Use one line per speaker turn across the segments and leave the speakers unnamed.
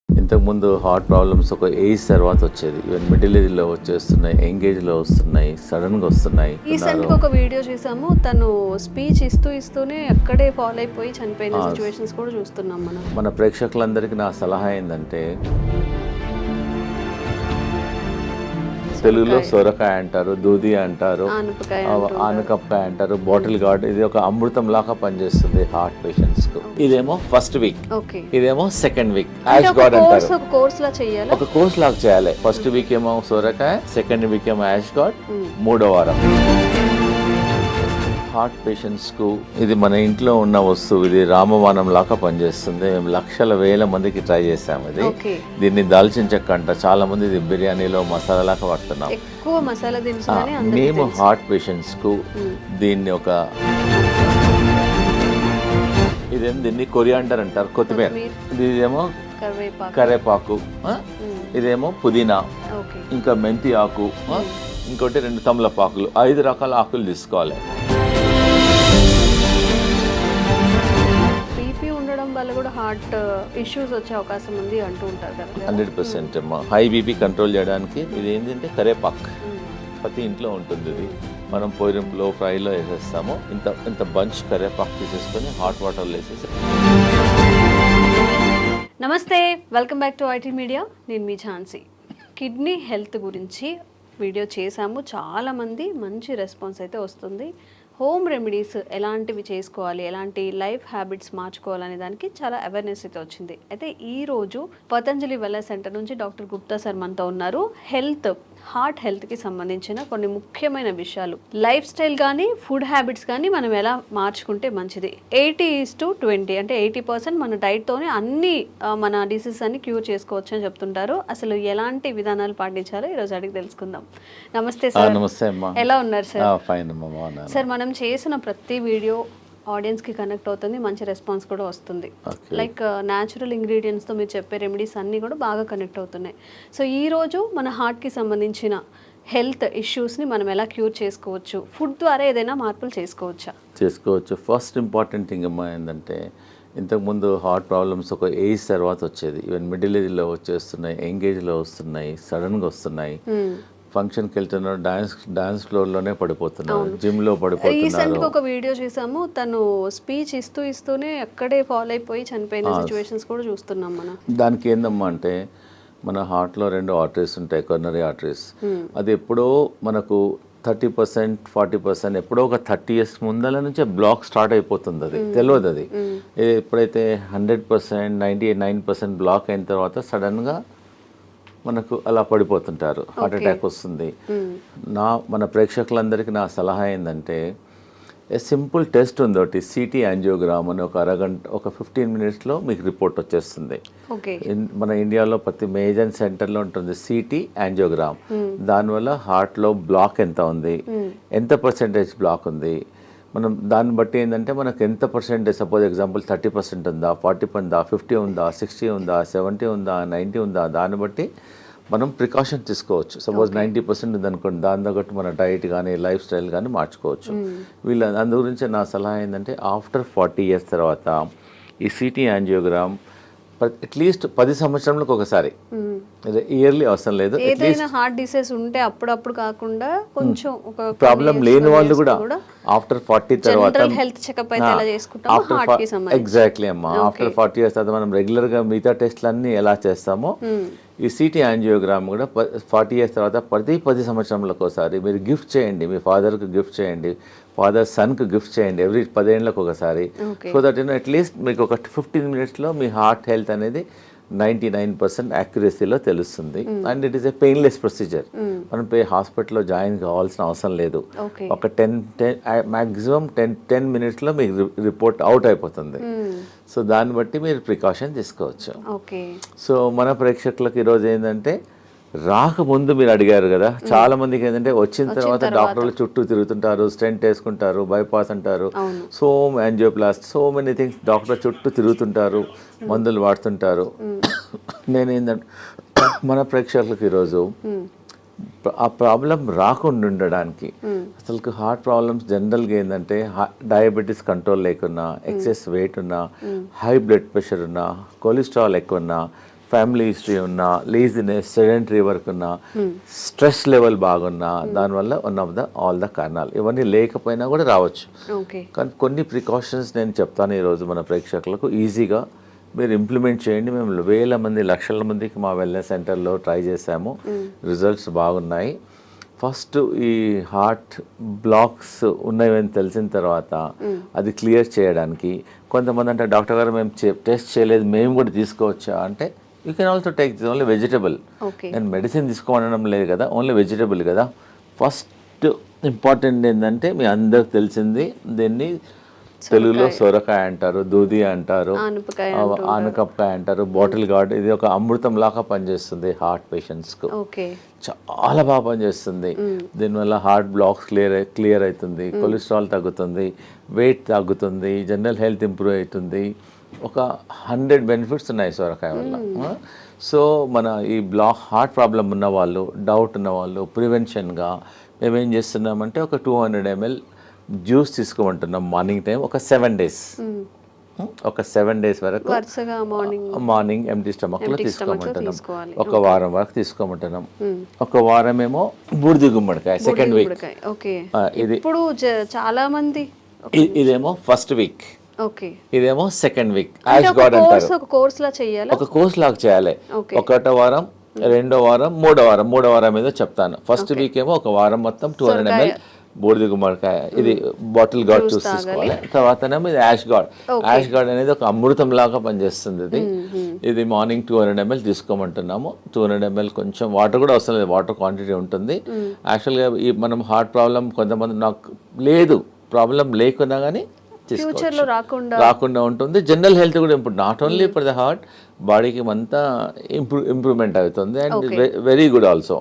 ఇంతకుముందు heart problems ఒక age తర్వాత వచ్చేది, ఈవెన్ మిడిల్ ఏజ్లో వచ్చేస్తున్నాయి, ఎంగేజ్లో వస్తున్నాయి, సడన్గా వస్తున్నాయి.
రీసెంట్గా ఒక వీడియో చూసాము, తను స్పీచ్ ఇస్తూనే అక్కడే ఫాలో అయిపోయి చనిపోయిన సిచ్యువేషన్స్ కూడా చూస్తున్నాం మనం.
మన ప్రేక్షకులందరికీ నా సలహా ఏంటంటే, తెలుగులో సొరకాయ అంటారు, దూది అంటారు, ఆనపకాయ అంటారు, బాటిల్ గార్డ్. ఇది ఒక అమృతం లాగా పనిచేస్తుంది హార్ట్ పేషెంట్స్ కు. ఇదేమో ఫస్ట్ వీక్, ఇదేమో సెకండ్ వీక్. యాష్ గార్డ్ అంటారు, ఒక కోర్స్ లాగా చేయాలి. ఫస్ట్ వీక్ ఏమో సొరకాయ, సెకండ్ వీక్ ఏమో యాష్ గార్డ్, మూడో వారం. హార్ట్ పేషెంట్స్కు ఇది మన ఇంట్లో ఉన్న వస్తువు, ఇది రామబాణం లాగా పనిచేస్తుంది. మేము లక్షల వేల మందికి ట్రై చేసాము. ఇది దీన్ని దాల్చిన చెక్క అంట, చాలా మంది ఇది బిర్యానీలో మసాలా లాగా వాడుతున్నాం. మేము హార్ట్ పేషెంట్స్కు దీన్ని ఒక దీన్ని కొరియాండర్ అంటారు, కొత్తిమీర. ఇదేమో కరేపాకు, ఇదేమో పుదీనా, ఇంకా మెంతి ఆకు, ఇంకోటి 2 తమలపాకులు. 5 రకాల ఆకులు తీసుకోవాలి.
వల్ల కూడా హార్ట్ ఇష్యూస్ వచ్చే అవకాశం ఉంది అంటూ ఉంటారు కదా.
100% అమ్మా. హై బీపీ కంట్రోల్ చేయడానికి ఇది ఏంటంటే కరేపాకు ప్రతి ఇంట్లో ఉంటుంది. ఇది మనం పోయిరంలో ఫ్రైలో వేసేస్తాము. ఇంత బంచ్ కరేపాకు తీసేసుకొని హాట్ వాటర్లో వేసేసి.
నమస్తే, welcome back to IT media. నేను మీ ఝాన్సీ. కిడ్నీ హెల్త్ గురించి వీడియో చేశాము, చాలామంది మంచి రెస్పాన్స్ అయితే వస్తుంది. హోమ్ రెమెడీస్ ఎలాంటివి చేసుకోవాలి, ఎలాంటి లైఫ్ హ్యాబిట్స్ మార్చుకోవాలనే దానికి చాలా అవేర్నెస్ అయితే వచ్చింది. అయితే ఈరోజు పతంజలి వెల్నెస్ సెంటర్ నుంచి డాక్టర్ గుప్తా సార్ మనతో ఉన్నారు. హార్ట్ హెల్త్కి సంబంధించిన కొన్ని ముఖ్యమైన విషయాలు, లైఫ్ స్టైల్ కానీ ఫుడ్ హ్యాబిట్స్ కానీ మనం ఎలా మార్చుకుంటే మంచిది. 80:20 అంటే 80% మన డైట్తోనే అన్ని మన డిసీజెస్ అన్ని క్యూర్ చేసుకోవచ్చు అని చెప్తుంటారు. అసలు ఎలాంటి విధానాలు పాటించాలో ఈరోజు అడిగి తెలుసుకుందాం. నమస్తే సార్.
నమస్తే అమ్మా.
ఎలా ఉన్నారు సార్?
ఫైన్ అమ్మా.
సార్, మనం చేసిన ప్రతి వీడియో ఆడియన్స్కి కనెక్ట్ అవుతుంది, మంచి రెస్పాన్స్ కూడా వస్తుంది. లైక్ న్యాచురల్ ఇంగ్రీడియంట్స్తో మీరు చెప్పే రెమెడీస్ అన్నీ కూడా బాగా కనెక్ట్ అవుతున్నాయి. సో ఈరోజు మన హార్ట్కి సంబంధించిన హెల్త్ ఇష్యూస్ని మనం ఎలా క్యూర్ చేసుకోవచ్చు, ఫుడ్ ద్వారా ఏదైనా మార్పులు చేసుకోవచ్చు.
ఫస్ట్ ఇంపార్టెంట్ థింగ్ అమ్మా ఏంటంటే, ఇంతకుముందు హార్ట్ ప్రాబ్లమ్స్ ఒక ఏజ్ తర్వాత వచ్చేది, ఈవెన్ మిడిల్ ఏజ్లో వచ్చేస్తున్నాయి, ఎంగేజ్లో వస్తున్నాయి, సడన్గా వస్తున్నాయి. ఫంక్షన్కి వెళ్తున్నారు, డాన్స్ ఫ్లోర్లోనే పడిపోతున్నారు, జిమ్లో పడిపోతున్నారు.
రీసెంట్గా ఒక వీడియో చూసాము, తను స్పీచ్ ఇస్తూనే అక్కడే ఫాలో అయిపోయి చనిపోయిన సిచ్యువేషన్స్ కూడా చూస్తున్నాం మనం.
దానికి ఏందమ్మా అంటే, మన హార్ట్లో 2 ఆర్టరీస్ ఉంటాయి, కొర్నరీ ఆర్టరీస్. అది ఎప్పుడో మనకు 30%, 40%, ఎప్పుడో ఒక 30 years ముందల నుంచే బ్లాక్ స్టార్ట్ అయిపోతుంది. అది తెలియదు. అది ఎప్పుడైతే 100%, 99% బ్లాక్ అయిన తర్వాత సడన్గా మనకు అలా పడిపోతుంటారు, హార్ట్ అటాక్ వస్తుంది. మన ప్రేక్షకులందరికీ నా సలహా ఏంటంటే, సింపుల్ టెస్ట్ ఉంది ఒకటి, సిటీ యాంజియోగ్రామ్ అని. ఒక అరగంట, ఒక 15 minutesలో మీకు రిపోర్ట్ వచ్చేస్తుంది. మన ఇండియాలో ప్రతి మేజర్ సెంటర్లో ఉంటుంది సిటీ యాంజియోగ్రామ్. దానివల్ల హార్ట్లో బ్లాక్ ఎంత ఉంది, ఎంత పర్సెంటేజ్ బ్లాక్ ఉంది, మనం దాన్ని బట్టి ఏంటంటే మనకు ఎంత పర్సెంటేజ్, సపోజ్ ఎగ్జాంపుల్ 30% ఉందా, 40 ఉందా, 50 ఉందా, 60 ఉందా, 70 ఉందా, 90 ఉందా, దాన్ని బట్టి మనం ప్రికాషన్ తీసుకోవచ్చు. సపోజ్ 90% ఉందనుకోండి, దాని తగ్గట్టు మన డైట్ కానీ లైఫ్ స్టైల్ కానీ మార్చుకోవచ్చు. అందు గురించి నా సలహా ఏంటంటే, ఆఫ్టర్ 40 years తర్వాత ఈ సిటీ యాంజియోగ్రామ్ అట్లీస్ట్ 10 సంవత్సరాలకు ఒకసారి, ఇయర్లీ అవసరం లేదు.
ఏదైనా హార్ట్ డిసీజ్ ఉంటే అప్పుడప్పుడు కాకుండా కొంచెం ఒక
ప్రాబ్లం లేని వాళ్ళు కూడా ఆఫ్టర్ 40 తర్వాత
హెల్త్ చెకప్ అయితే ఎలా చేసుకుంటామో హార్ట్ కి సంబంధించి.
ఎగ్జాక్ట్లీ అమ్మా. ఆఫ్టర్ 40 years తర్వాత మనం రెగ్యులర్గా మిగతా టెస్ట్లన్నీ ఎలా చేస్తామో, ఈ సిటీ యాంజియోగ్రామ్ కూడా 40 years తర్వాత ప్రతి 10 సంవత్సరాలకు ఒకసారి మీరు గిఫ్ట్ చేయండి. మీ ఫాదర్కి గిఫ్ట్ చేయండి, ఫాదర్ సన్కి గిఫ్ట్ చేయండి, ఎవ్రీ 10 ఏళ్ళకు ఒకసారి. సో దట్ అట్లీస్ట్ మీకు ఒక 15 minutesలో మీ హార్ట్ హెల్త్ అనేది 99% యాక్యురసీలో తెలుస్తుంది. And it is a painless procedure. మనం హాస్పిటల్లో జాయిన్ కావాల్సిన అవసరం లేదు. ఒక 10 minutesలో మీకు రిపోర్ట్ అవుట్ అయిపోతుంది. సో దాన్ని బట్టి మీరు ప్రికాషన్ తీసుకోవచ్చు. సో మన ప్రేక్షకులకు ఈరోజు ఏంటంటే, రాకముందు మీరు అడిగారు కదా, చాలా మందికి ఏంటంటే వచ్చిన తర్వాత డాక్టర్లు చుట్టూ తిరుగుతుంటారు, స్టెంట్ వేసుకుంటారు, బైపాస్ అంటారు, so angioplasty, so many things, doctor చుట్టూ తిరుగుతుంటారు, మందులు వాడుతుంటారు. నేనేంటంటే, మన ప్రేక్షకులకు ఈరోజు ఆ ప్రాబ్లం రాకుండా ఉండడానికి. అసలు హార్ట్ ప్రాబ్లమ్స్ జనరల్గా ఏంటంటే డయాబెటీస్ కంట్రోల్ లేకున్నా, ఎక్సెస్ వెయిట్ ఉన్నా, హై బ్లడ్ ప్రెషర్ ఉన్నా, కొలెస్ట్రాల్ ఎక్కువ ఉన్నా, ఫ్యామిలీ హిస్టరీ ఉన్నా, లేజినెస్, సెడెంటరీ వర్క్ ఉన్నా, స్ట్రెస్ లెవెల్ బాగున్నా, దానివల్ల వన్ ఆఫ్ ఆల్ ద కారణాలు. ఇవన్నీ లేకపోయినా కూడా రావచ్చు. కానీ కొన్ని ప్రికాషన్స్ నేను చెప్తాను ఈరోజు మన ప్రేక్షకులకు, ఈజీగా మీరు ఇంప్లిమెంట్ చేయండి. మేము వేల మంది, లక్షల మందికి మా వెల్నెస్ సెంటర్లో ట్రై చేసాము, రిజల్ట్స్ బాగున్నాయి. ఫస్ట్ ఈ హార్ట్ బ్లాక్స్ ఉన్నాయని తెలిసిన తర్వాత అది క్లియర్ చేయడానికి కొంతమంది అంటే, డాక్టర్ గారు మేము టెస్ట్ చేయలేదు, మేము కూడా తీసుకోవచ్చా అంటే, you can also take this only vegetable. నేను మెడిసిన్ తీసుకోవడం లేదు కదా, ఓన్లీ వెజిటబుల్ కదా. ఫస్ట్ ఇంపార్టెంట్ ఏంటంటే, మీ అందరికి తెలిసింది, దీన్ని తెలుగులో సొరకాయ అంటారు, దూది అంటారు, ఆనపకాయ అంటారు, బాటిల్ గార్డ్. ఇది ఒక అమృతం లాగా పనిచేస్తుంది హార్ట్ పేషెంట్స్కు, చాలా బాగా పనిచేస్తుంది. దీనివల్ల హార్ట్ బ్లాక్స్ క్లియర్ అవుతుంది, కొలెస్ట్రాల్ తగ్గుతుంది, వెయిట్ తగ్గుతుంది, జనరల్ హెల్త్ ఇంప్రూవ్ అవుతుంది. ఒక 100 బెనిఫిట్స్ ఉన్నాయి సొరకాయ వల్ల. సో మన ఈ హార్ట్ ప్రాబ్లం ఉన్న వాళ్ళు, డౌట్ ఉన్న వాళ్ళు, ప్రివెన్షన్గా మేమేం చేస్తున్నామంటే, ఒక 200 ml జ్యూస్ తీసుకోమంటున్నాం మార్నింగ్ టైం, ఒక 7 days. ఒక 7 days వరకు మార్నింగ్ ఎంటీ స్టమక్లో తీసుకోమంటున్నాం. ఒక వారం వరకు తీసుకోమంటున్నాం. ఒక వారం ఏమో బూడిద గుమ్మడికాయ సెకండ్ వీక్. ఇది
చాలా మంది
ఇదేమో ఫస్ట్ వీక్, ఇదేమో సెకండ్ వీక్. యాష్ గార్డ్ అంటారు, ఒక కోర్స్ లాగా చేయాలి. ఒకటో వారం, రెండో వారం, మూడో వారం ఏదో చెప్తాను. ఫస్ట్ వీక్ ఏమో ఒక వారం మొత్తం 200 ml బూడిద గుమ్మడికాయ, ఇది బాటిల్ గార్డ్ జ్యూస్ తీసుకోవాలి. తర్వాతనేమో ఇది యాష్ గార్డ్ అనేది ఒక అమృతం లాగా పనిచేస్తుంది. ఇది మార్నింగ్ 200 ml తీసుకోమంటున్నాము. 200 ml కొంచెం వాటర్ కూడా అవసరం లేదు, వాటర్ క్వాంటిటీ ఉంటుంది. యాక్చువల్గా ఈ మనం హార్ట్ ప్రాబ్లం కొంతమంది నాకు లేదు, ప్రాబ్లం లేకున్నా కానీ రాకుండా ఉంటుంది. జనరల్ హెల్త్ కూడా improve, not only for the heart, బాడీకి అంతా ఇంప్రూవ్మెంట్ అవుతుంది. And very good also.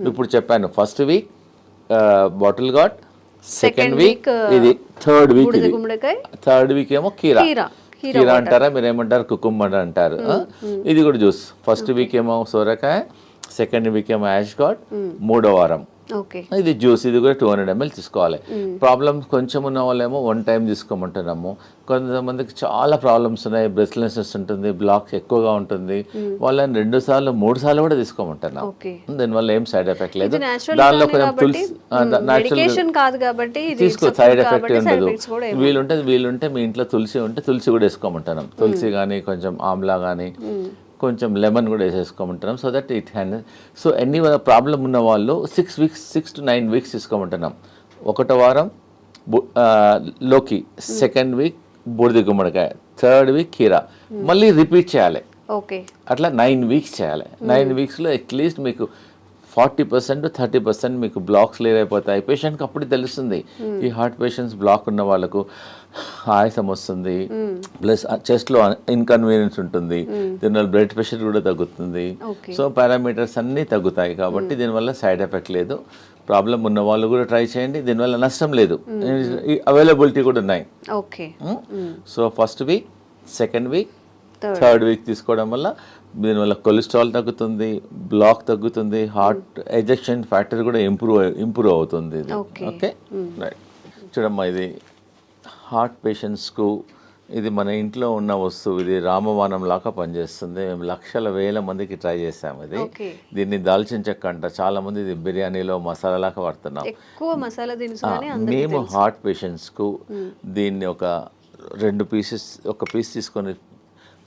ఇప్పుడు చెప్పాను, first week bottle gourd, second week ఇది, థర్డ్ వీక్ ఏమో కీరా అంటారా, మీరు ఏమంటారు, కుకుంబర్ అంటారు. ఇది కూడా జ్యూస్. ఫస్ట్ వీక్ ఏమో సోరకాయ, సెకండ్ వీక్ ఏమో యాష్ గార్డ్, మూడో వారం ఇది జ్యూస్. ఇది కూడా 200 ml తీసుకోవాలి. ప్రాబ్లమ్స్ కొంచెం ఉన్న వాళ్ళేమో 1 time తీసుకోమంటున్నాము. కొంతమందికి చాలా ప్రాబ్లమ్స్ ఉన్నాయి, బ్రెస్ట్లెస్నెస్ ఉంటుంది, బ్లాక్స్ ఎక్కువగా ఉంటుంది, వాళ్ళని 2 సార్లు 3 సార్లు కూడా తీసుకోమంటున్నాం. దీనివల్ల ఏం సైడ్ ఎఫెక్ట్ లేదు. దానిలో కొంచెం తులసి తీసుకో, సైడ్ ఎఫెక్ట్ ఉండదు. వీలుంటే మీ ఇంట్లో తులసి ఉంటే తులసి కూడా వేసుకోమంటున్నాం. తులసి కానీ, కొంచెం ఆమ్లా కానీ, కొంచెం లెమన్ కూడా వేసేసుకోమంటున్నాం. So that it hand. So ఎన్ని ప్రాబ్లం ఉన్న వాళ్ళు 6 to 9 weeks తీసుకోమంటున్నాం. ఒకటో వారం లోకి, సెకండ్ వీక్ బూడిద గుమ్మడికాయ, థర్డ్ వీక్ కీరా, మళ్ళీ రిపీట్ చేయాలి. అట్లా 9 weeks చేయాలి. 9 weeksలో అట్లీస్ట్ మీకు 40% to 30% మీకు బ్లాక్స్ క్లియర్ అయిపోతాయి. పేషెంట్కి అప్పుడు తెలుస్తుంది. ఈ హార్ట్ పేషెంట్స్ బ్లాక్ ఉన్న వాళ్ళకు ఆయాసం వస్తుంది, ప్లస్ చెస్ట్లో ఇన్కన్వీనియన్స్ ఉంటుంది, దీనివల్ల బ్లడ్ ప్రెషర్ కూడా తగ్గుతుంది. సో పారామీటర్స్ అన్నీ తగ్గుతాయి. కాబట్టి దీనివల్ల సైడ్ ఎఫెక్ట్ లేదు. ప్రాబ్లం ఉన్న వాళ్ళు కూడా ట్రై చేయండి, దీనివల్ల నష్టం లేదు. అవైలబిలిటీ కూడా ఉన్నాయి. So first week, second week, third week తీసుకోవడం వల్ల దీనివల్ల కొలెస్ట్రాల్ తగ్గుతుంది, బ్లాక్ తగ్గుతుంది, హార్ట్ ఎజెక్షన్ ఫ్యాక్టర్ కూడా ఇంప్రూవ్ అవుతుంది. Okay right. చూడమ్మా, ఇది హార్ట్ పేషెంట్స్కు ఇది మన ఇంట్లో ఉన్న వస్తువు. ఇది రామబాణం లాగా పనిచేస్తుంది. మేము లక్షల వేల మందికి ట్రై చేసాము. ఇది దీన్ని దాల్చిన చెక్క అంట, చాలా మంది ఇది బిర్యానీలో మసాలా లాగా వాడుతున్నాం. మేము హార్ట్ పేషెంట్స్కు దీన్ని ఒక 2 pieces, ఒక పీస్ తీసుకొని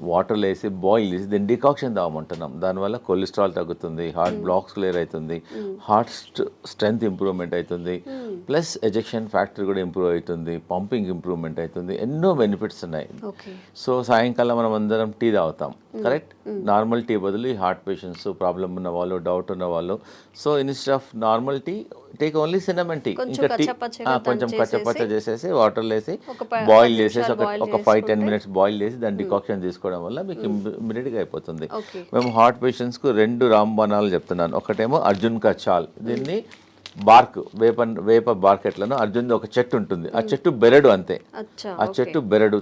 వాటర్లో వేసి బాయిల్ చేసి దీన్ని డికాక్షన్ తాగమంటున్నాం. దానివల్ల కొలెస్ట్రాల్ తగ్గుతుంది, హార్ట్ బ్లాక్స్ క్లియర్ అవుతుంది, హార్ట్ స్ట్రెంగ్త్ ఇంప్రూవ్మెంట్ అవుతుంది, ప్లస్ ఎజెక్షన్ ఫ్యాక్టర్ కూడా ఇంప్రూవ్ అవుతుంది, పంపింగ్ ఇంప్రూవ్మెంట్ అవుతుంది. ఎన్నో బెనిఫిట్స్ ఉన్నాయి. సో సాయంకాలం మనం అందరం టీ తాగుతాం, కరెక్ట్? నార్మల్ టీ బదులు ఈ హార్ట్ పేషెంట్స్, ప్రాబ్లం ఉన్న వాళ్ళు, డౌట్ ఉన్న వాళ్ళు, so instead of normal tea take only cinnamon tea. ఇంకా టీ కొంచెం కచ్చపచ్చ చేసేసి వాటర్లో వేసి బాయిల్ చేసేసి ఒక 5-10 minutes బాయిల్ చేసి దాన్ని డికాక్షన్ తీసుకోవడం వల్ల మీకు ఇమ్మీడియట్గా అయిపోతుంది. మేము హార్ట్ పేషెంట్స్కు 2 రాంబాణాలు చెప్తున్నాను. ఒకటేమో అర్జున్ కా చాల్, దీన్ని బార్క్ వేప బార్క్ ఎట్లనో అర్జున్ ఒక చెట్టు ఉంటుంది, ఆ చెట్టు బెరడు అంతే.
అచ్చా,
ఆ చెట్టు బెరడు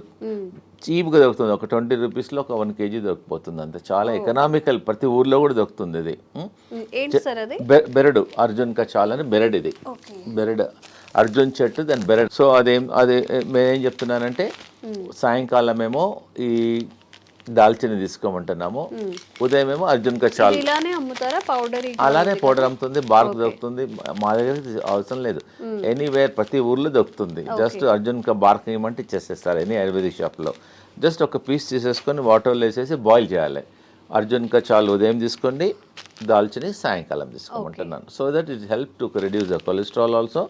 చీప్గా దొరుకుతుంది, ఒక 20 రూపీస్లో ఒక 1 kg దొరికిపోతుంది అంతే. చాలా ఎకనామికల్, ప్రతి ఊర్లో కూడా దొరుకుతుంది ఇది.
ఏంటి సార్ అది?
బెరడు, అర్జున్ కచాల్ అని బెరడు, ఇది బెరడు అర్జున్ చెట్టు, దాని బెరడు. సో అదే నేనేం చెప్తున్నానంటే సాయంకాలం ఏమో ఈ దాల్చిని తీసుకోమంటున్నాము, ఉదయం ఏమో అర్జున్ కచాల్.
ఇలానే అమ్ముతారా పౌడర్?
అలానే పౌడర్ అమ్ముతుంది, బార్క్ దొరుకుతుంది. మా దగ్గర అవసరం లేదు, ఎనీవేర్ ప్రతి ఊర్లో దొరుకుతుంది. జస్ట్ అర్జున్ కా బార్క్ ఇవ్వమంటే ఇచ్చేసేస్తారు ఎనీ ఆయుర్వేదిక్ షాప్లో. జస్ట్ ఒక పీస్ తీసేసుకొని వాటర్లో వేసేసి బాయిల్ చేయాలి. అర్జున్ కచాల్ ఉదయం తీసుకోండి, దాల్చిని సాయంకాలం తీసుకోమంటున్నాను. So that it help to reduce the cholesterol also,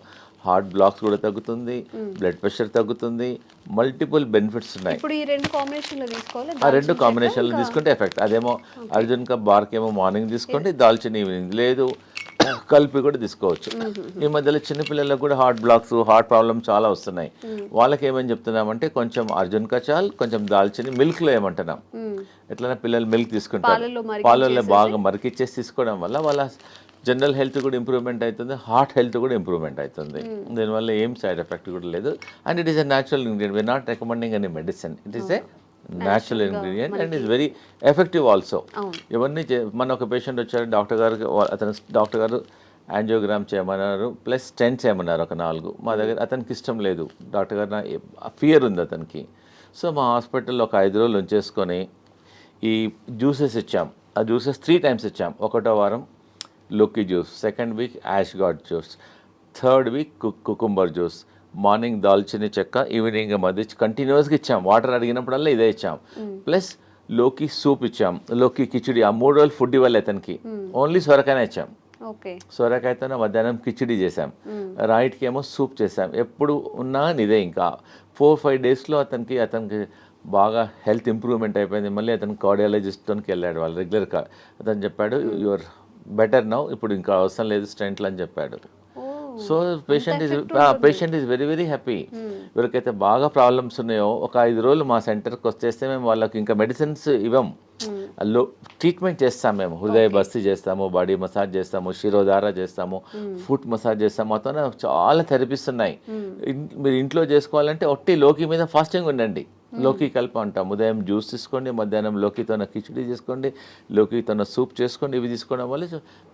heart blocks కూడా తగ్గుతుంది, బ్లడ్ ప్రెషర్ తగ్గుతుంది, మల్టిపుల్ బెనిఫిట్స్ ఉన్నాయి.
ఇప్పుడు ఈ రెండు కాంబినేషన్లో తీసుకోవాలి,
ఆ రెండు కాంబినేషన్లో తీసుకుంటే ఎఫెక్ట్. అదేమో అర్జున్ కా బార్క్ ఏమో మార్నింగ్ తీసుకోండి, దాల్చిన ఈవినింగ్, లేదు కలిపి కూడా తీసుకోవచ్చు. ఈ మధ్యలో చిన్నపిల్లలకు కూడా హార్ట్ బ్లాక్స్, హార్ట్ ప్రాబ్లమ్ చాలా వస్తున్నాయి. వాళ్ళకి ఏమని చెప్తున్నామంటే కొంచెం అర్జున్ కచాల్, కొంచెం దాల్చిని మిల్క్లో ఏమంటున్నాం, ఎట్లైనా పిల్లలు మిల్క్ తీసుకుంటారు, పాలల్లో బాగా మరికిచ్చేసి తీసుకోవడం వల్ల వాళ్ళ జనరల్ హెల్త్ కూడా ఇంప్రూవ్మెంట్ అవుతుంది, హార్ట్ హెల్త్ కూడా ఇంప్రూవ్మెంట్ అవుతుంది. దీనివల్ల ఏం సైడ్ ఎఫెక్ట్ కూడా లేదు. And it is a natural ingredient, we are not recommending any medicine, it is a natural ingredient and is very effective also. ఇవన్నీ మన ఒక పేషెంట్ వచ్చారు, డాక్టర్ గారు యాంజియోగ్రామ్ చేయమన్నారు, ప్లస్ స్టెంట్ చేయమన్నారు ఒక 4. మా దగ్గర అతనికి ఇష్టం లేదు, డాక్టర్ గారు ఫియర్ ఉంది అతనికి. సో మా హాస్పిటల్లో ఒక 5 రోజులు ఉంచేసుకొని ఈ జ్యూసెస్ ఇచ్చాం. ఆ జ్యూసెస్ 3 times ఇచ్చాం. 1వ వారం లోకి juice, 2nd week ash gourd juice, 3rd week cucumber juice, morning దాల్చిని చెక్క, ఈవినింగ్ మధ్య కంటిన్యూస్గా ఇచ్చాం. వాటర్ అడిగినప్పుడల్లా ఇదే ఇచ్చాం. ప్లస్ లోకి సూప్ ఇచ్చాం, లోకి కిచిడి. ఆ 3 రోజులు ఫుడ్ ఇవ్వాలి అతనికి, ఓన్లీ సొరకాయనే ఇచ్చాం. సొరకాయతోనే మధ్యాహ్నం కిచిడి చేసాం, రైట్కి ఏమో సూప్ చేసాం. ఎప్పుడు ఉన్నా ఇదే. ఇంకా 4-5 daysలో అతనికి బాగా హెల్త్ ఇంప్రూవ్మెంట్ అయిపోయింది. మళ్ళీ అతను కార్డియాలజిస్ట్కి వెళ్ళాడు, వాళ్ళు రెగ్యులర్గా. అతను చెప్పాడు యువర్ బెటర్ నౌ, ఇప్పుడు ఇంకా అవసరం లేదు స్టెంట్లు అని చెప్పాడు. So patient is very very happy. ఎవరికైతే బాగా ప్రాబ్లమ్స్ ఉన్నాయో ఒక 5 రోజులు మా సెంటర్కి వచ్చేస్తే మేము వాళ్ళకి ఇంకా మెడిసిన్స్ ఇవ్వం, ట్రీట్మెంట్ చేస్తాం. మేము హృదయ బస్తి చేస్తాము, బాడీ మసాజ్ చేస్తాము, శిరోధార చేస్తాము, ఫుట్ మసాజ్ చేస్తాము. మొత్తం చాలా థెరపీస్ ఉన్నాయి. మీరు ఇంట్లో చేసుకోవాలంటే ఒట్టి లోకి మీద ఫాస్టింగ్ ఉండండి, లోకి కలిపి అంటాం. ఉదయం జ్యూస్ తీసుకోండి, మధ్యాహ్నం లోకితోన కిచిడి చేసుకోండి, లోకితోన సూప్ చేసుకోండి. ఇవి తీసుకోవడం వల్ల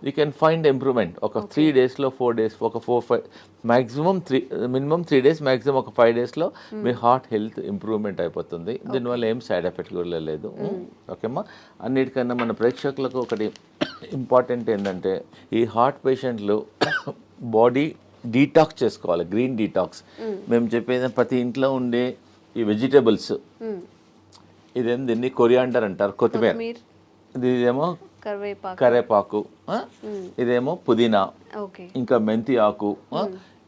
యూ కెన్ ఫైండ్ ఇంప్రూవ్మెంట్. ఒక 3 daysలో 4 days, ఒక 4-5 మ్యాక్సిమం మినిమం 3 days, మ్యాక్సిమం ఒక 5 daysలో మీ హార్ట్ హెల్త్ ఇంప్రూవ్మెంట్ అయిపోతుంది. దీనివల్ల ఏం సైడ్ ఎఫెక్ట్ కూడా లేదు. ఓకేమ్మా. అన్నిటికన్నా మన ప్రేక్షకులకు ఒకటి ఇంపార్టెంట్ ఏంటంటే ఈ హార్ట్ పేషెంట్లు బాడీ డీటాక్స్ చేసుకోవాలి, గ్రీన్ డీటాక్స్. మేము చెప్పేది ప్రతి ఇంట్లో ఉండే ఈ వెజిటేబుల్స్, ఇదేం దీన్ని కొరియాండర్ అంటారు, కొత్తిమీర. ఇదేమో కరివేపాకు, ఇదేమో పుదీనా, ఇంకా మెంతి ఆకు,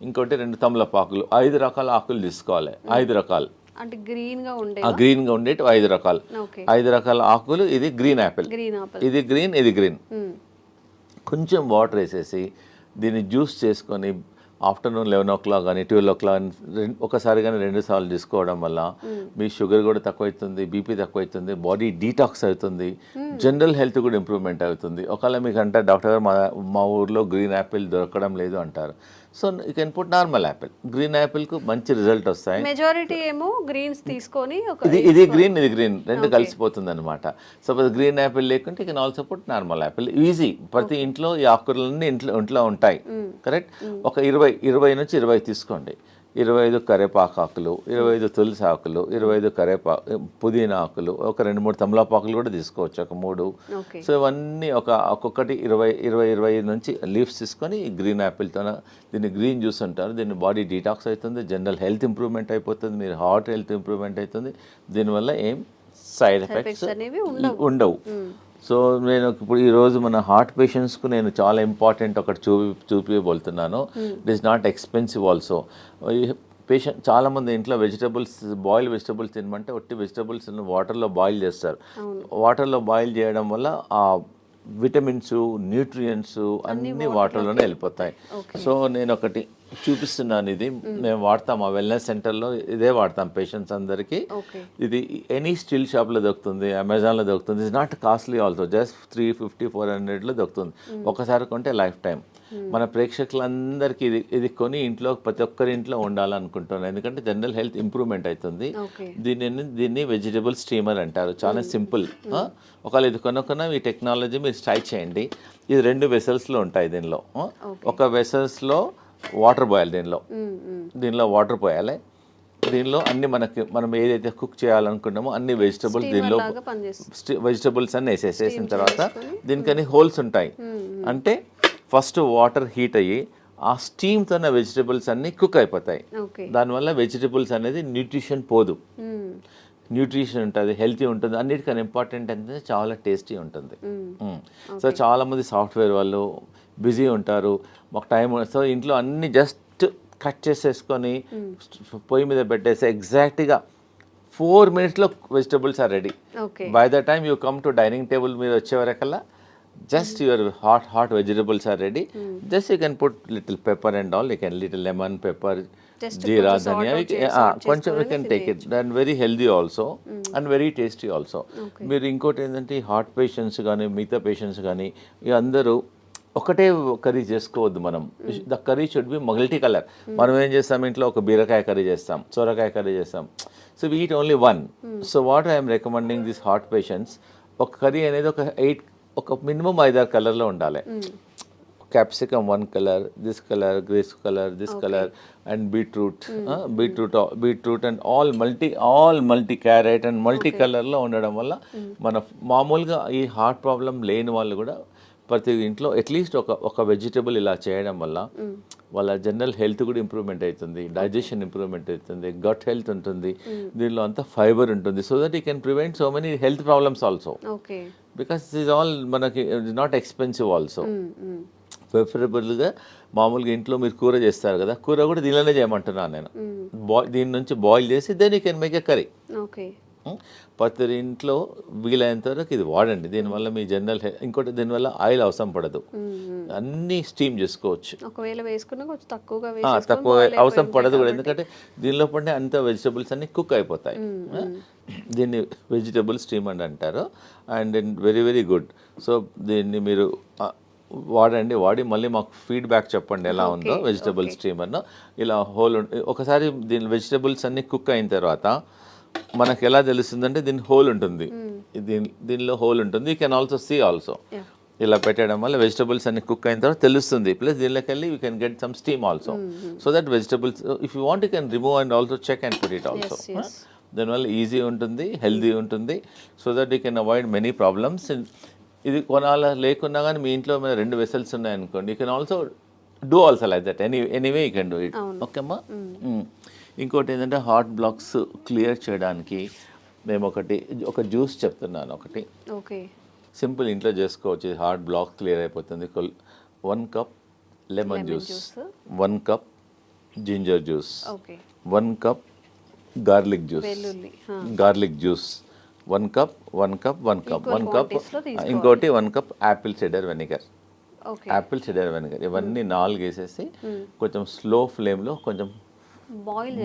ఇంకోటి 2 తమలపాకులు. 5 రకాల ఆకులు తీసుకోవాలి. 5 రకాలు
అంటే గ్రీన్గా
ఉండేటి 5 రకాలు. 5 రకాల ఆకులు. ఇది గ్రీన్ యాపిల్, ఇది గ్రీన్, ఇది గ్రీన్. కొంచెం వాటర్ వేసేసి దీన్ని జ్యూస్ చేసుకొని ఆఫ్టర్నూన్ 11 o'clock కానీ 12 o'clock ఒకసారి కానీ 2 సార్లు తీసుకోవడం వల్ల మీ షుగర్ కూడా తక్కువ అవుతుంది, బీపీ తక్కువ అవుతుంది, బాడీ డీటాక్స్ అవుతుంది, జనరల్ హెల్త్ కూడా ఇంప్రూవ్మెంట్ అవుతుంది. ఒకవేళ మీకు అంటే డాక్టర్ గారు మా ఊర్లో గ్రీన్ యాపిల్ దొరకడం లేదు అంటారు, so you can put normal apple. Green యాపిల్కు మంచి రిజల్ట్ వస్తాయి.
మెజారిటీ ఏమో గ్రీన్స్ తీసుకొని
ఇది గ్రీన్, ఇది గ్రీన్, 2 కలిసిపోతుంది అనమాట. సపోజ్ గ్రీన్ యాపిల్ లేకుంటే you can also put normal Apple. Easy. ప్రతి ఇంట్లో ఈ ఆకుకూరలన్నీ ఇంట్లో ఉంటాయి. కరెక్ట్. ఒక 20 నుంచి 20 తీసుకోండి. 25 కరివేపాకు ఆకులు, 25 తులసి ఆకులు, 25 పుదీనా ఆకులు, ఒక 2-3 తమలపాకులు కూడా తీసుకోవచ్చు, ఒక 3. సో ఇవన్నీ ఒక్కొక్కటి 20 నుంచి లీవ్స్ తీసుకొని గ్రీన్ యాపిల్తో దీన్ని గ్రీన్ జ్యూస్ అంటారు. దీన్ని బాడీ డీటాక్స్ అవుతుంది, జనరల్ హెల్త్ ఇంప్రూవ్మెంట్ అయిపోతుంది, మీరు హార్ట్ హెల్త్ ఇంప్రూవ్మెంట్ అవుతుంది. దీనివల్ల ఏం సైడ్ ఎఫెక్ట్స్ ఉండవు. సో నేను ఇప్పుడు ఈరోజు మన హార్ట్ పేషెంట్స్కు నేను చాలా ఇంపార్టెంట్ ఒకటి చూపించబోతున్నాను. It is not expensive also. Patient చాలామంది ఇంట్లో బాయిల్ వెజిటబుల్స్ తినమంటే ఒట్టి వెజిటబుల్స్ వాటర్లో బాయిల్ చేస్తారు. వాటర్లో బాయిల్ చేయడం వల్ల ఆ విటమిన్స్, న్యూట్రియంట్స్ అన్నీ వాటర్లోనే వెళ్ళిపోతాయి. సో నేను ఒకటి చూపిస్తున్నాను. ఇది మేము వాడతాం, ఆ వెల్నెస్ సెంటర్లో ఇదే వాడతాం పేషెంట్స్ అందరికీ. ఇది ఎనీ స్టీల్ షాప్లో దొరుకుతుంది, అమెజాన్లో దొరుకుతుంది. It's not costly also, just 350-400లో దొరుకుతుంది. ఒకసారి కొంటే లైఫ్ టైం. మన ప్రేక్షకులందరికీ ఇది కొని ఇంట్లో ప్రతి ఒక్కరి ఇంట్లో ఉండాలనుకుంటున్నాను, ఎందుకంటే జనరల్ హెల్త్ ఇంప్రూవ్మెంట్ అవుతుంది. దీన్ని వెజిటబుల్ స్టీమర్ అంటారు, చాలా సింపుల్. ఒకవేళ ఇది కొనుక్కున్న ఈ టెక్నాలజీ మీరు ట్రై చేయండి. ఇది 2 వెసల్స్లో ఉంటాయి. దీనిలో ఒక వెసల్స్లో వాటర్ పోయాలి, దీనిలో వాటర్ పోయాలి. దీనిలో అన్ని మనం ఏదైతే కుక్ చేయాలనుకున్నామో అన్ని వెజిటబుల్స్ దీనిలో వెజిటబుల్స్ అన్ని వేసేసిన తర్వాత దీనికని హోల్స్ ఉంటాయి. అంటే ఫస్ట్ వాటర్ హీట్ అయ్యి ఆ స్టీమ్తోన్న వెజిటబుల్స్ అన్ని కుక్ అయిపోతాయి. దానివల్ల వెజిటబుల్స్ అనేది న్యూట్రిషన్ పోదు, న్యూట్రిషన్ ఉంటుంది, హెల్తీ ఉంటుంది. అన్నిటికన్నా ఇంపార్టెంట్ అంటే చాలా టేస్టీ ఉంటుంది. సో చాలామంది సాఫ్ట్వేర్ వాళ్ళు బిజీ ఉంటారు, మాకు టైం, సో ఇంట్లో అన్ని జస్ట్ కట్ చేసేసుకొని పొయ్యి మీద పెట్టేసి ఎగ్జాక్ట్గా 4 minutesలో vegetables are ready. By the time you come to dining table మీద వచ్చే వరకల్లా just your hot vegetables are ready. Just you can put little pepper and all, you can little lemon, pepper, jeera, dhania, కొంచెం you can take it. And very healthy also and very tasty also. మీరు ఇంకోటి ఏంటంటే ఈ heart patients కానీ మిగతా patients కానీ అందరూ ఒకటే కర్రీ చేసుకోవద్దు. మనం the curry should be multi colour. మనం ఏం చేస్తాం, ఇంట్లో ఒక బీరకాయ కర్రీ చేస్తాం, సొరకాయ కర్రీ చేస్తాం, so we eat only one. So what I'm recommending this heart patients, ఒక కర్రీ అనేది ఒక మినిమం 5-6 కలర్లో ఉండాలి. Capsicum 1 colour, this colour, grace colour, this colour, and beetroot and all multi carrot and multi కలర్లో ఉండడం వల్ల మన మామూలుగా ఈ హార్ట్ ప్రాబ్లం లేని వాళ్ళు కూడా ప్రతి ఇంట్లో అట్లీస్ట్ ఒక వెజిటబుల్ ఇలా చేయడం వల్ల వాళ్ళ జనరల్ హెల్త్ కూడా ఇంప్రూవ్మెంట్ అవుతుంది, డైజెషన్ ఇంప్రూవ్మెంట్ అవుతుంది, గట్ హెల్త్ ఉంటుంది, దీనిలో అంతా ఫైబర్ ఉంటుంది. So that you can prevent so many health problems also, because this all మనకి నాట్ ఎక్స్పెన్సివ్ ఆల్సో. ప్రిఫరబుల్గా మామూలుగా ఇంట్లో మీరు కూర చేస్తారు కదా, కూర కూడా దీనిలోనే చేయమంటున్నాను నేను. దీని నుంచి బాయిల్ చేసి then you can make a curry. ప్రతి ఇంట్లో వీలైనంత వరకు ఇది వాడండి. దీనివల్ల మీ జనరల్ ఇంకోటి, దీనివల్ల ఆయిల్ అవసరం పడదు, అన్నీ స్టీమ్ చేసుకోవచ్చు. తక్కువ అవసరం పడదు కూడా, ఎందుకంటే దీనిలో పడిన అంత వెజిటబుల్స్ అన్ని కుక్ అయిపోతాయి. దీన్ని వెజిటబుల్ స్టీమ్ అని అంటారు. And very very good. So దీన్ని మీరు వాడి మళ్ళీ మాకు ఫీడ్బ్యాక్ చెప్పండి ఎలా ఉందో వెజిటబుల్ స్టీమర్ను. ఇలా హోల్ ఒకసారి దీని వెజిటబుల్స్ అన్ని కుక్ అయిన తర్వాత మనకు ఎలా తెలుస్తుందంటే దీని హోల్ ఉంటుంది, దీనిలో హోల్ ఉంటుంది. You can also see also. ఇలా పెట్టడం వల్ల వెజిటబుల్స్ అన్ని కుక్ అయిన తర్వాత తెలుస్తుంది. ప్లస్ దీనిలోకి వెళ్ళి you can get some steam also. So that vegetables if you want you can remove and also check and put it also. దానివల్ల ఈజీ ఉంటుంది, హెల్దీ ఉంటుంది. So that you can avoid many problems. ఇది కొనాల లేకున్నా కానీ మీ ఇంట్లో 2 vessels ఉన్నాయనుకోండి, you can also do also like that. Anyway you can do it. Okay అమ్మా. ఇంకోటి ఏంటంటే హార్ట్ బ్లాక్స్ క్లియర్ చేయడానికి మేము ఒక జ్యూస్ చెప్తున్నాను. ఒకటి సింపుల్ ఇంట్లో చేసుకోవచ్చు, హార్ట్ బ్లాక్ క్లియర్ అయిపోతుంది. 1 cup lemon juice, 1 cup ginger juice, 1 cup garlic juice, 1 cup. ఇంకోటి 1 cup యాపిల్ సిడర్ వెనిగర్. ఇవన్నీ 4 వేసేసి కొంచెం స్లో ఫ్లేమ్లో కొంచెం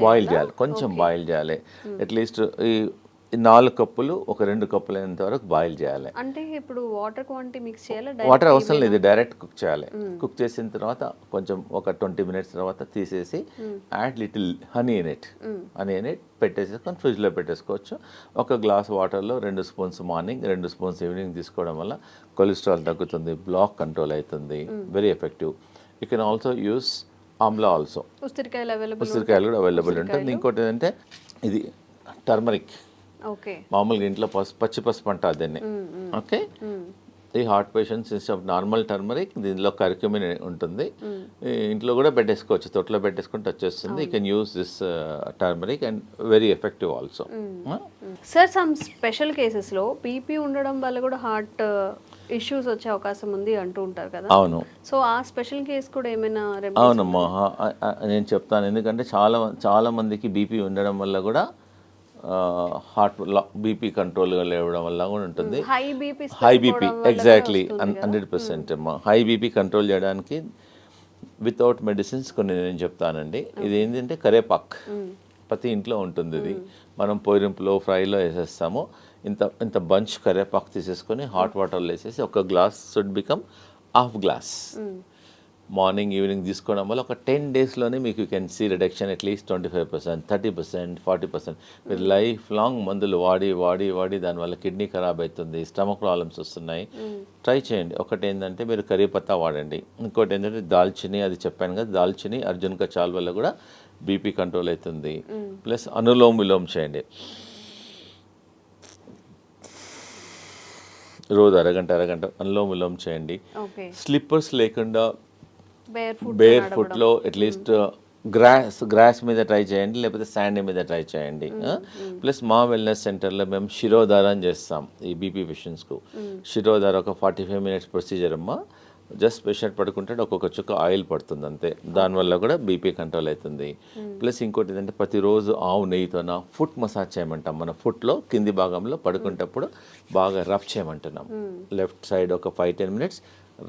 బాయిల్ చేయాలి, కొంచెం బాయిల్ చేయాలి. అట్లీస్ట్ ఈ 4 కప్పులు ఒక 2 కప్పులు అయినంత వరకు బాయిల్ చేయాలి.
అంటే ఇప్పుడు వాటర్ క్వాంటిటీ మిక్స్ చేయాలి?
వాటర్ అవసరం లేదు, డైరెక్ట్ కుక్ చేయాలి. కుక్ చేసిన తర్వాత కొంచెం ఒక 20 minutes తర్వాత తీసేసి add little honey in it పెట్టేసుకొని ఫ్రిడ్జ్లో పెట్టేసుకోవచ్చు. ఒక గ్లాస్ వాటర్లో 2 spoons మార్నింగ్, 2 spoons ఈవినింగ్ తీసుకోవడం వల్ల కొలెస్ట్రాల్ తగ్గుతుంది, బ్లాక్ కంట్రోల్ అవుతుంది, very effective. You can also use Amla also. ఉసిరికాయలు కూడా అవైలబుల్ ఉంటుంది. ఇంకోటి ఏంటంటే ఇది టర్మరిక్. మామూలుగా ఇంట్లో పచ్చి పసుపు అంటారు దీన్ని. ఓకే, ఈ heart patients instead of normal turmeric దీనిలో కర్క్యూమిన్ ఉంటుంది. ఇంట్లో కూడా పెట్టేసుకోవచ్చు, తొట్లో పెట్టేసుకుంటే వచ్చేస్తుంది. You can use this turmeric and very effective also.
Sir, some special కేసెస్లో బీపీ ఉండడం వల్ల కూడా హార్ట్ ఇష్యూస్ వచ్చే అవకాశం ఉంది అంటూ ఉంటారు కదా.
అవును.
సో ఆ స్పెషల్ కేస్ కూడా ఏమైనా?
అవునమ్మా, నేను చెప్తాను. ఎందుకంటే చాలా మందికి బీపీ ఉండడం వల్ల కూడా హార్ట్ బీపీ కంట్రోల్గా లేవడం వల్ల కూడా ఉంటుంది. హై బీపీ ఎగ్జాక్ట్లీ 100% అమ్మా. హై బీపీ కంట్రోల్ చేయడానికి వితౌట్ మెడిసిన్స్ కొన్ని నేను చెప్తానండి. ఇది ఏంటంటే కరేపాక్ ప్రతి ఇంట్లో ఉంటుంది. ఇది మనం పొయ్యింపులో ఫ్రైలో వేసేస్తాము. ఇంత బంచ్ కరేపాకు తీసేసుకొని హాట్ వాటర్లో వేసేసి ఒక glass should become ½ glass. Morning evening తీసుకోవడం వల్ల ఒక 10 డేస్లోనే మీకు కెన్ సీ రిడక్షన్ అట్లీస్ట్ 25%, 30%, 40%. మీరు లైఫ్ లాంగ్ మందులు వాడి దానివల్ల కిడ్నీ ఖరాబ్ అవుతుంది, స్టమక్ ప్రాబ్లమ్స్ వస్తున్నాయి. ట్రై చేయండి. ఒకటి ఏంటంటే మీరు కరీ పత్తా వాడండి. ఇంకోటి ఏంటంటే దాల్చిని, అది చెప్పాను కదా, దాల్చిని అర్జున్ కచాల్ వల్ల కూడా బీపీ కంట్రోల్ అవుతుంది. ప్లస్ అనులోమ్ విలోమ్ చేయండి. రోజు అరగంట అనులోమ్ విలోమ్ చేయండి. స్లిప్పర్స్ లేకుండా బేర్ ఫుట్లో అట్లీస్ట్ గ్రాస్ మీద ట్రై చేయండి, లేకపోతే శాండ్ మీద ట్రై చేయండి. ప్లస్ మా వెల్నెస్ సెంటర్లో మేము శిరోధారం చేస్తాం ఈ బీపీ పేషెంట్స్కు. శిరోధార ఒక 45 మినిట్స్ ప్రొసీజర్ అమ్మా. జస్ట్ పేషెంట్ పడుకుంటే ఒక్కొక్క చుక్క ఆయిల్ పడుతుంది అంతే, దానివల్ల కూడా బీపీ కంట్రోల్ అవుతుంది. ప్లస్ ఇంకోటి ఏంటంటే ప్రతిరోజు ఆవు నెయ్యితోన ఫుట్ మసాజ్ చేయమంటాం. మన ఫుట్లో కింది భాగంలో పడుకుంటప్పుడు బాగా రఫ్ చేయమంటున్నాం. లెఫ్ట్ సైడ్ ఒక 5-10 మినిట్స్,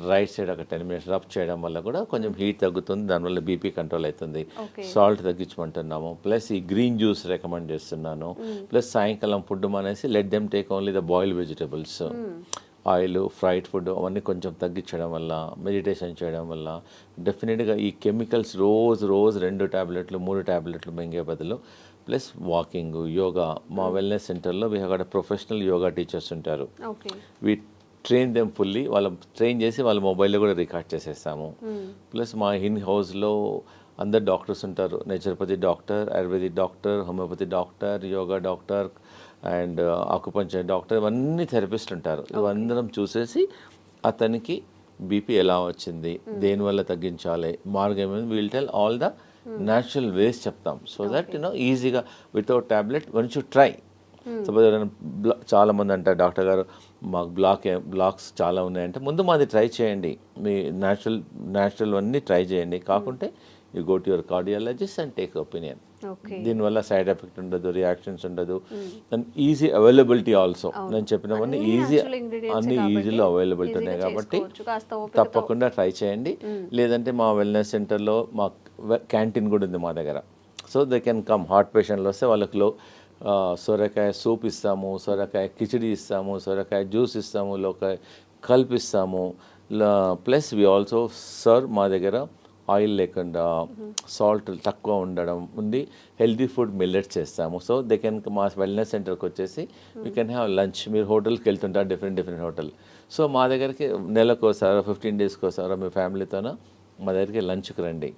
రైట్ సైడ్ ఒక 10 మినిట్స్ రఫ్ చేయడం వల్ల కూడా కొంచెం హీట్ తగ్గుతుంది, దానివల్ల బీపీ కంట్రోల్ అవుతుంది. సాల్ట్ తగ్గించమంటున్నాము. ప్లస్ ఈ గ్రీన్ జ్యూస్ రికమెండ్ చేస్తున్నాను. ప్లస్ సాయంకాలం ఫుడ్ మానేసి let them take only the boiled vegetables. Oil, fried food అవన్నీ కొంచెం తగ్గించడం వల్ల, మెడిటేషన్ చేయడం వల్ల డెఫినెట్గా ఈ కెమికల్స్ రోజు 2 టాబ్లెట్లు 3 టాబ్లెట్లు మింగే బదులు, ప్లస్ వాకింగ్, యోగా. మా వెల్నెస్ సెంటర్లో we have got professional yoga teachers ఉంటారు. We train them fully. Train చేసి వాళ్ళ మొబైల్లో కూడా రికార్డ్ చేసేస్తాము. ప్లస్ మా ఇన్ హౌస్లో అందరు డాక్టర్స్ ఉంటారు. Naturopathy doctor, ayurvedic doctor, homeopathy doctor, yoga doctor and acupuncture doctor, ఇవన్నీ థెరపిస్ట్ ఉంటారు. ఇవందరం చూసేసి అతనికి బీపీ ఎలా వచ్చింది, దేనివల్ల తగ్గించాలి, మార్గం will tell all the natural ways చెప్తాం. సో దట్ ఈజీగా without tablet once you try. Suppose చాలామంది అంటారు డాక్టర్ గారు మాకు బ్లాక్స్ చాలా ఉన్నాయంటే, ముందు మాది ట్రై చేయండి, మీ న్యాచురల్ అన్నీ ట్రై చేయండి. కాకుంటే you go to your cardiologist and take opinion. దీనివల్ల సైడ్ ఎఫెక్ట్ ఉండదు, రియాక్షన్స్ ఉండదు, అండ్ ఈజీ అవైలబిలిటీ ఆల్సో. నేను చెప్పినవన్నీ ఈజీలో అవైలబిలిటీ ఉన్నాయి కాబట్టి తప్పకుండా ట్రై చేయండి. లేదంటే మా వెల్నెస్ సెంటర్లో మా క్యాంటీన్ కూడా ఉంది మా దగ్గర. So they can come. Heart పేషెంట్లు వస్తే వాళ్ళకి సొరకాయ సూప్ ఇస్తాము, సొరకాయ కిచిడి ఇస్తాము, సొరకాయ జ్యూస్ ఇస్తాము, లోకాయ కల్పిస్తాము. ప్లస్ వి ఆల్సో సర్వ్ మా దగ్గర ఆయిల్ లేకుండా, సాల్ట్ తక్కువ ఉండడం ఉంది, హెల్దీ ఫుడ్ మిల్లెట్స్ చేస్తాము. సో దే కెన్ మా వెల్నెస్ సెంటర్కి వచ్చేసి వీ కెన్ హ్యావ్ లంచ్. మీరు హోటల్కి వెళ్తుంటారు, డిఫరెంట్ హోటల్. సో మా దగ్గరికి నెలకోసారో 15 డేస్కి ఒకసారో మీ ఫ్యామిలీతోనో మా దగ్గరికి లంచ్కి రండి,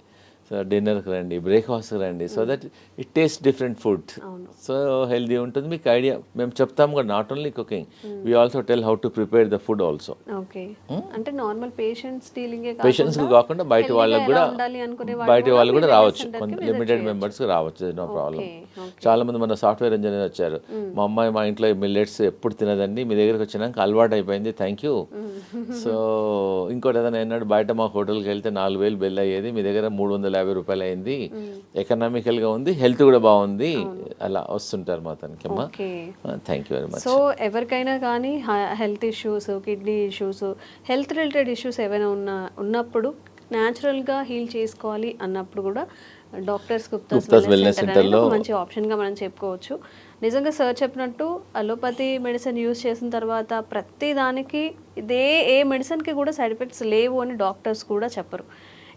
డిన్నర్కి రండి, బ్రేక్ఫాస్ట్కి రండి. So that it taste different food. So healthy ఉంటుంది. మీకు ఐడియా మేము చెప్తాము కూడా, not only cooking, we also tell how to prepare the food also.
అంటే నార్మల్
పేషెంట్స్కి కాకుండా బయట వాళ్ళకి కూడా రావచ్చు, కొంత లిమిటెడ్ మెంబర్స్కి రావచ్చు, నో ప్రాబ్లం. చాలా మంది మన సాఫ్ట్వేర్ ఇంజనీర్ వచ్చారు, మా అమ్మాయి మా ఇంట్లో మిల్లెట్స్ ఎప్పుడు తినదండి, మీ దగ్గరికి వచ్చినాక అలవాటు అయిపోయింది, థ్యాంక్ యూ. సో ఇంకోటి ఏదైనా అన్నాడు, బయట మా హోటల్కి వెళ్తే 4,000 బిల్ అయ్యేది, మీ దగ్గర 350 రూపాయలు అయింది, ఎకనామికల్గా ఉంది, హెల్త్ కూడా బాగుంది, అలా వస్తుంటారు మా తనకి. అమ్మా thank you very much.
So ఎవరికైనా కానీ health issues, kidney issues, health related issues ఏవైనా ఉన్నప్పుడు న్యాచురల్గా హీల్ చేసుకోవాలి అన్నప్పుడు కూడా డాక్టర్స్ గుప్తాస్ వెల్నెస్ సెంటర్లో మంచి ఆప్షన్గా మనం చెప్పుకోవచ్చు. నిజంగా సార్ చెప్పినట్టు అలోపతి మెడిసిన్ యూజ్ చేసిన తర్వాత ప్రతి దానికి ఏ మెడిసిన్కి కూడా సైడ్ ఎఫెక్ట్స్ లేవు అని డాక్టర్స్ కూడా చెప్పరు.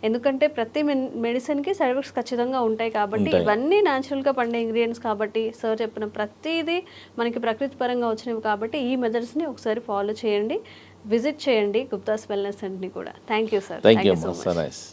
ఎందుకంటే ప్రతి మెడిసిన్కి సైడ్ ఎఫెక్ట్స్ ఖచ్చితంగా ఉంటాయి కాబట్టి, ఇవన్నీ న్యాచురల్గా పండే ఇంగ్రీడియంట్స్ కాబట్టి, సార్ చెప్పిన ప్రతిదీ మనకి ప్రకృతి పరంగా వచ్చినవి కాబట్టి ఈ మెథడ్స్ని ఒకసారి ఫాలో చేయండి, విజిట్ చేయండి గుప్తాస్ వెల్నెస్ సెంటర్ని కూడా. Thank you sir.
Thank you so much.